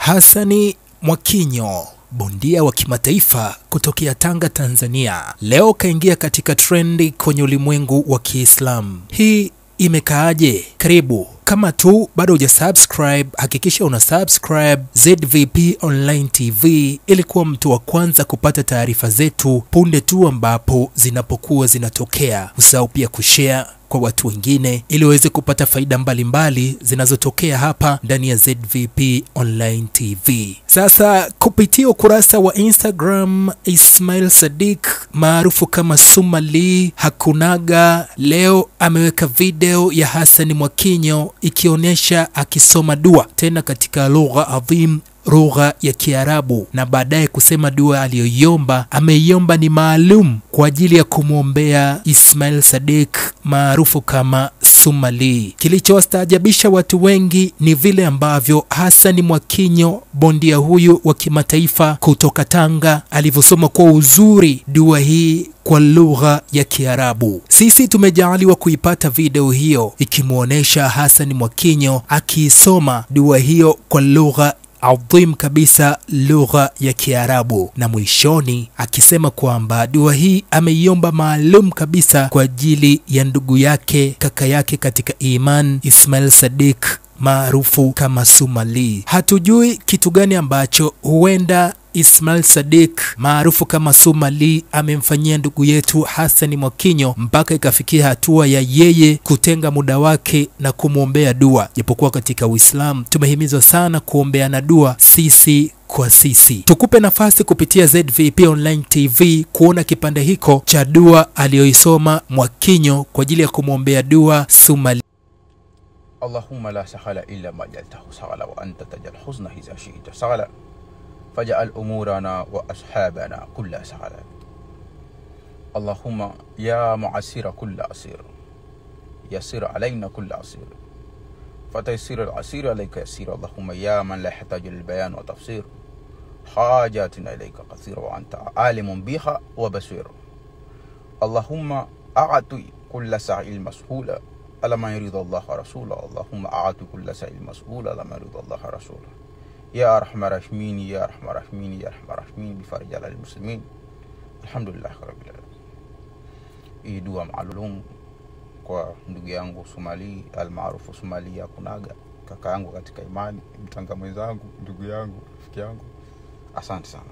Hassan Mwakinyo, bondia wa kimataifa kutokea Tanga, Tanzania, leo kaingia katika trendi kwenye ulimwengu wa Kiislamu. Hii imekaaje? Karibu. Kama tu bado hujasubscribe, hakikisha una subscribe ZVP Online TV ili kuwa mtu wa kwanza kupata taarifa zetu punde tu ambapo zinapokuwa zinatokea. Usahau pia kushare kwa watu wengine ili waweze kupata faida mbalimbali zinazotokea hapa ndani ya ZVP Online TV. Sasa kupitia ukurasa wa Instagram, Ismail Sadiq maarufu kama Sumali Hakunaga leo ameweka video ya Hassan Mwakinyo ikionyesha akisoma dua tena katika lugha adhim, lugha ya Kiarabu, na baadaye kusema dua aliyoiomba ameiomba ni maalum kwa ajili ya kumwombea Ismail Sadiq maarufu kama Sumali. Kilichowastaajabisha watu wengi ni vile ambavyo Hassan Mwakinyo, bondia huyu wa kimataifa kutoka Tanga, alivyosoma kwa uzuri dua hii kwa lugha ya Kiarabu. Sisi tumejaliwa kuipata video hiyo ikimuonesha Hassan Mwakinyo akiisoma dua hiyo kwa lugha adhim kabisa, lugha ya Kiarabu, na mwishoni akisema kwamba dua hii ameiomba maalum kabisa kwa ajili ya ndugu yake, kaka yake katika iman, Ismail Sadiq maarufu kama Sumali. Hatujui kitu gani ambacho huenda Ismail Sadiq maarufu kama Sumali amemfanyia ndugu yetu Hassan Mwakinyo mpaka ikafikia hatua ya yeye kutenga muda wake na kumwombea dua. Japokuwa katika Uislamu tumehimizwa sana kuombeana dua sisi kwa sisi. Tukupe nafasi kupitia ZVP Online TV kuona kipande hiko cha dua aliyoisoma Mwakinyo kwa ajili ya kumwombea dua Sumali. Allahumma la sahala illa ma jaltahu sahala wa anta tajal huzna iza shi'ta sahala فاجعل أمورنا وأصحابنا كلها سهلا. اللهم يا معسر كل عسير يسر علينا كل عسير فتيسير العسير عليك يسير. اللهم يا من لا يحتاج للبيان وتفسير حاجاتنا إليك كثير وأنت عالم بها وبصير. اللهم أعطي كل سعي مسهولا على ما يريد الله ورسوله. اللهم أعطي كل سعي مسهولا على ما يريد الله ورسوله. يا أرحم الراحمين يا أرحم الراحمين يا أرحم الراحمين بفرج على المسلمين. الحمد لله رب العالمين. Hii dua maalum kwa ndugu yangu Sumali almaarufu Sumali Hakunaga, kaka yangu katika imani, mtanga mwenzangu, ndugu yangu, rafiki yangu. Asante sana.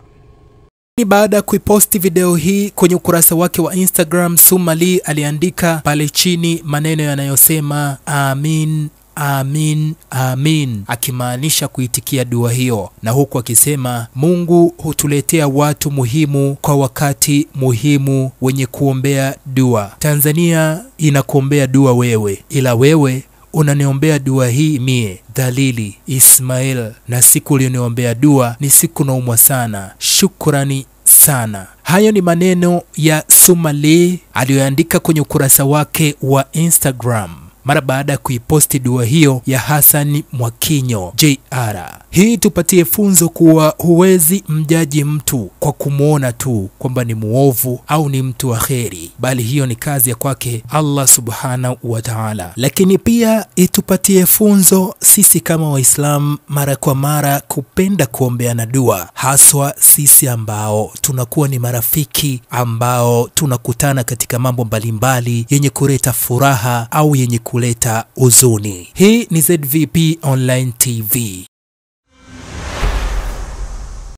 Baada ya kuiposti video hii kwenye ukurasa wake wa Instagram, Sumali aliandika pale chini maneno yanayosema amin amin amin, akimaanisha kuitikia dua hiyo, na huku akisema Mungu hutuletea watu muhimu kwa wakati muhimu wenye kuombea dua. Tanzania inakuombea dua wewe, ila wewe unaniombea dua hii mie Dalili Ismail, na siku ulioniombea dua ni siku naumwa sana. Shukrani sana. Hayo ni maneno ya Sumali aliyoandika kwenye ukurasa wake wa Instagram mara baada ya kuiposti dua hiyo ya Hassan Mwakinyo JR. Hii tupatie funzo kuwa huwezi mjaji mtu kwa kumuona tu kwamba ni muovu au ni mtu wa kheri, bali hiyo ni kazi ya kwake Allah subhanahu wa ta'ala. Lakini pia itupatie funzo sisi kama Waislamu mara kwa mara kupenda kuombeana dua, haswa sisi ambao tunakuwa ni marafiki ambao tunakutana katika mambo mbalimbali yenye kuleta furaha au yenye kuleta huzuni. Hii ni ZVP Online TV.